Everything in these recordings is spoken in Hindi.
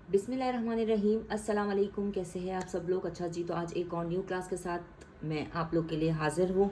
बिस्मिल्लाहिर्रहमानिर्रहीम। अस्सलाम वालेकुम। कैसे हैं आप सब लोग? अच्छा जी, तो आज एक और न्यू क्लास के साथ मैं आप लोग के लिए हाजिर हूँ।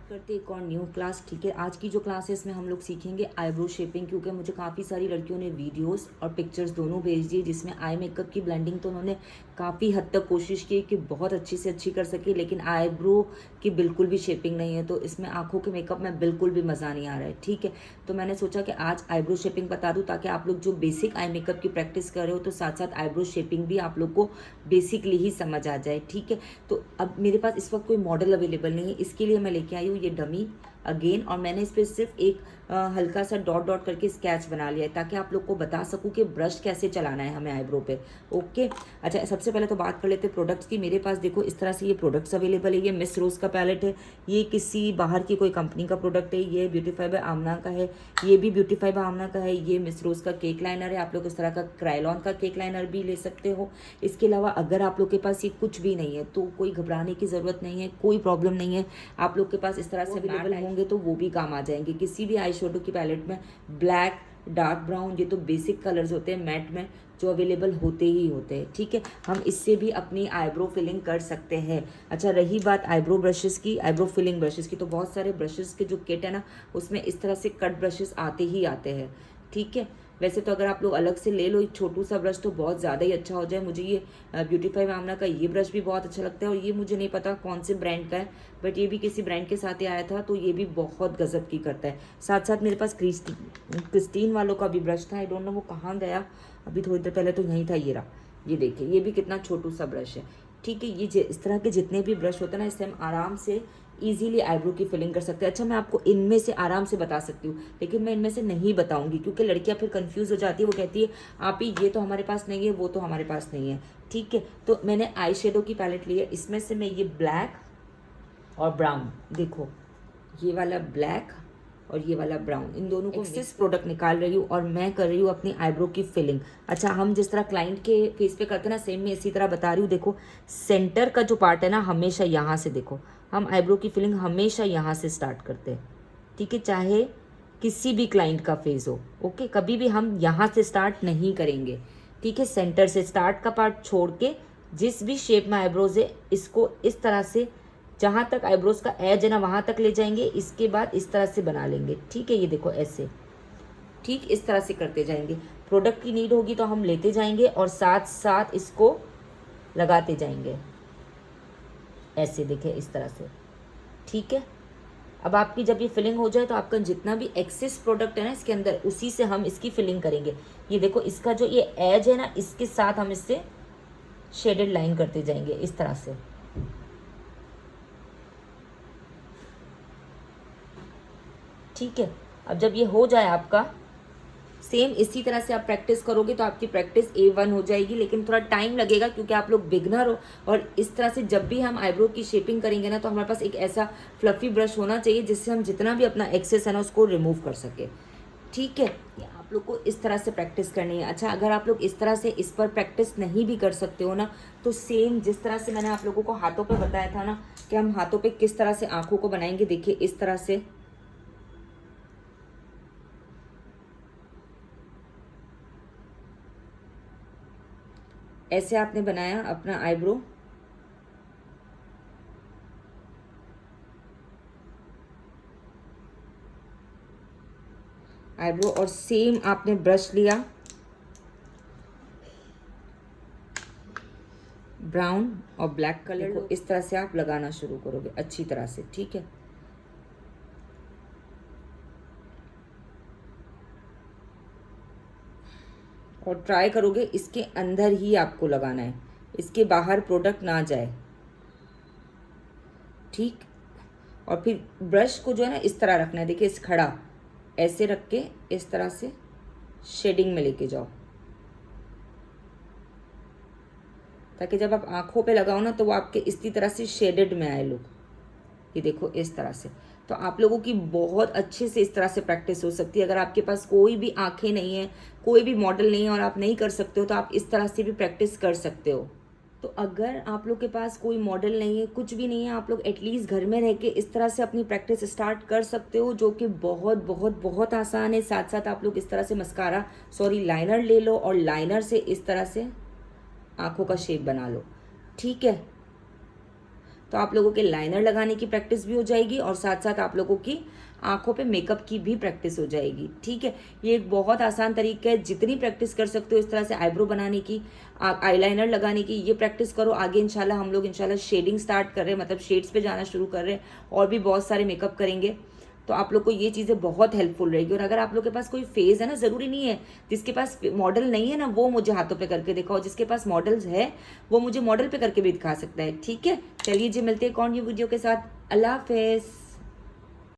स्टार्ट करते एक और न्यू क्लास। ठीक है, आज की जो क्लास है इसमें हम लोग सीखेंगे आईब्रो शेपिंग, क्योंकि मुझे काफ़ी सारी लड़कियों ने वीडियोस और पिक्चर्स दोनों भेज दिए जिसमें आई मेकअप की ब्लेंडिंग तो उन्होंने काफ़ी हद तक कोशिश की कि बहुत अच्छी से अच्छी कर सके, लेकिन आईब्रो की बिल्कुल भी शेपिंग नहीं है। तो इसमें आंखों के मेकअप में बिल्कुल भी मज़ा नहीं आ रहा है। ठीक है, तो मैंने सोचा कि आज आईब्रो शेपिंग बता दूं ताकि आप लोग जो बेसिक आई मेकअप की प्रैक्टिस कर रहे हो तो साथ साथ आईब्रो शेपिंग भी आप लोग को बेसिकली ही समझ आ जाए। ठीक है, तो अब मेरे पास इस वक्त कोई मॉडल अवेलेबल नहीं है, इसके लिए मैं लेके आई हूँ ये डमी अगेन, और मैंने इस पर सिर्फ एक हल्का सा डॉट डॉट करके स्केच बना लिया है ताकि आप लोग को बता सकूं कि ब्रश कैसे चलाना है हमें आईब्रो पे। ओके, अच्छा सबसे पहले तो बात कर लेते हैं प्रोडक्ट्स की। मेरे पास देखो इस तरह से ये प्रोडक्ट्स अवेलेबल है। ये मिस रोज़ का पैलेट है, ये किसी बाहर की कोई कंपनी का प्रोडक्ट है। ये ब्यूटीफाई बाय आमना का है, ये भी ब्यूटीफाई बाय आमना का है। ये मिस रोज़ का केक लाइनर है, आप लोग इस तरह का क्रायलॉन का केक लाइनर भी ले सकते हो। इसके अलावा अगर आप लोग के पास ये कुछ भी नहीं है तो कोई घबराने की ज़रूरत नहीं है, कोई प्रॉब्लम नहीं है। आप लोग के पास इस तरह से अवेलेबल होंगे तो वो भी काम आ जाएंगे किसी भी आई शेडो की पैलेट में। ब्लैक, डार्क ब्राउन, ये तो बेसिक कलर्स होते हैं मैट में जो अवेलेबल होते ही होते हैं। ठीक है, हम इससे भी अपनी आईब्रो फिलिंग कर सकते हैं। अच्छा, रही बात आईब्रो ब्रशेस की, आईब्रो फिलिंग ब्रशेस की, तो बहुत सारे ब्रशेस के जो किट है ना उसमें इस तरह से कट ब्रशेस आते ही आते हैं। ठीक है, वैसे तो अगर आप लोग अलग से ले लो एक छोटू सा ब्रश तो बहुत ज़्यादा ही अच्छा हो जाए। मुझे ये ब्यूटीफाई आमना का ये ब्रश भी बहुत अच्छा लगता है, और ये मुझे नहीं पता कौन से ब्रांड का है, बट ये भी किसी ब्रांड के साथ ही आया था, तो ये भी बहुत गजब की करता है। साथ साथ मेरे पास क्रिस्टीन वालों का भी ब्रश था, आई डोंट नो वो कहाँ गया, अभी थोड़ी देर पहले तो यहीं था। ये रहा, ये देखिए, ये भी कितना छोटू सा ब्रश है। ठीक है, ये इस तरह के जितने भी ब्रश होते हैं ना इससे हम आराम से इजीली आईब्रो की फिलिंग कर सकते हैं। अच्छा, मैं आपको इनमें से आराम से बता सकती हूँ, लेकिन मैं इनमें से नहीं बताऊंगी क्योंकि लड़कियां फिर कंफ्यूज हो जाती है। वो कहती है आप ही ये तो हमारे पास नहीं है, वो तो हमारे पास नहीं है। ठीक है, तो मैंने आई शेडो की पैलेट ली है, इसमें से मैं ये ब्लैक और ब्राउन, देखो ये वाला ब्लैक और ये वाला ब्राउन, इन दोनों को एक्सेस प्रोडक्ट निकाल रही हूँ और मैं कर रही हूँ अपनी आईब्रो की फिलिंग। अच्छा, हम जिस तरह क्लाइंट के फेस पे करते हैं ना सेम मैं इसी तरह बता रही हूँ। देखो सेंटर का जो पार्ट है ना हमेशा यहाँ से, देखो हम आईब्रो की फिलिंग हमेशा यहाँ से स्टार्ट करते हैं। ठीक है, चाहे किसी भी क्लाइंट का फेस हो। ओके, कभी भी हम यहाँ से स्टार्ट नहीं करेंगे। ठीक है, सेंटर से स्टार्ट का पार्ट छोड़ के जिस भी शेप में आईब्रोज है इसको इस तरह से जहाँ तक आईब्रोज का एज है ना वहाँ तक ले जाएंगे, इसके बाद इस तरह से बना लेंगे। ठीक है, ये देखो ऐसे, ठीक इस तरह से करते जाएंगे। प्रोडक्ट की नीड होगी तो हम लेते जाएंगे और साथ साथ इसको लगाते जाएंगे, ऐसे देखें इस तरह से। ठीक है, अब आपकी जब ये फिलिंग हो जाए तो आपका जितना भी एक्सेस प्रोडक्ट है ना इसके अंदर उसी से हम इसकी फिलिंग करेंगे। ये देखो इसका जो ये एज है ना इसके साथ हम इससे शेडेड लाइन करते जाएंगे इस तरह से। ठीक है, अब जब ये हो जाए आपका, सेम इसी तरह से आप प्रैक्टिस करोगे तो आपकी प्रैक्टिस A1 हो जाएगी, लेकिन थोड़ा टाइम लगेगा क्योंकि आप लोग बिगनर हो। और इस तरह से जब भी हम आईब्रो की शेपिंग करेंगे ना तो हमारे पास एक ऐसा फ्लफी ब्रश होना चाहिए जिससे हम जितना भी अपना एक्सेस है ना उसको रिमूव कर सके। ठीक है, आप लोग को इस तरह से प्रैक्टिस करनी है। अच्छा, अगर आप लोग इस तरह से इस पर प्रैक्टिस नहीं भी कर सकते हो ना तो सेम जिस तरह से मैंने आप लोगों को हाथों पे बताया था ना कि हम हाथों पे किस तरह से आंखों को बनाएंगे, देखिए इस तरह से। ऐसे आपने बनाया अपना आईब्रो, आईब्रो, और सेम आपने ब्रश लिया ब्राउन और ब्लैक कलर को, इस तरह से आप लगाना शुरू करोगे अच्छी तरह से। ठीक है, और ट्राई करोगे इसके अंदर ही आपको लगाना है, इसके बाहर प्रोडक्ट ना जाए। ठीक, और फिर ब्रश को जो है ना इस तरह रखना है, देखिए इस खड़ा ऐसे रख के इस तरह से शेडिंग में लेके जाओ ताकि जब आप आंखों पे लगाओ ना तो वो आपके इसी तरह से शेडेड में आए लुक। ये देखो इस तरह से, तो आप लोगों की बहुत अच्छे से इस तरह से प्रैक्टिस हो सकती है। अगर आपके पास कोई भी आंखें नहीं है, कोई भी मॉडल नहीं है और आप नहीं कर सकते हो तो आप इस तरह से भी प्रैक्टिस कर सकते हो। तो अगर आप लोग के पास कोई मॉडल नहीं है, कुछ भी नहीं है, आप लोग एटलीस्ट घर में रह के इस तरह से अपनी प्रैक्टिस स्टार्ट कर सकते हो, जो कि बहुत बहुत बहुत आसान है। साथ साथ आप लोग इस तरह से लाइनर ले लो और लाइनर से इस तरह से आँखों का शेप बना लो, ठीक है। तो आप लोगों के लाइनर लगाने की प्रैक्टिस भी हो जाएगी और साथ साथ आप लोगों की आंखों पे मेकअप की भी प्रैक्टिस हो जाएगी, ठीक है। ये एक बहुत आसान तरीका है, जितनी प्रैक्टिस कर सकते हो इस तरह से आईब्रो बनाने की, आईलाइनर लगाने की, ये प्रैक्टिस करो। आगे इंशाल्लाह हम लोग इंशाल्लाह शेडिंग स्टार्ट कर रहे हैं, मतलब शेड्स पे जाना शुरू कर रहे हैं और भी बहुत सारे मेकअप करेंगे। तो आप लोग को ये चीज़ें बहुत हेल्पफुल रहेगी। और अगर आप लोग के पास कोई फेस है ना, ज़रूरी नहीं है, जिसके पास मॉडल नहीं है ना वो मुझे हाथों पे करके दिखाओ, जिसके पास मॉडल्स है वो मुझे मॉडल पे करके भी दिखा सकता है, ठीक है। चलिए जी, मिलते हैं एक और न्यू वीडियो के साथ। अल्लाह हाफिज़।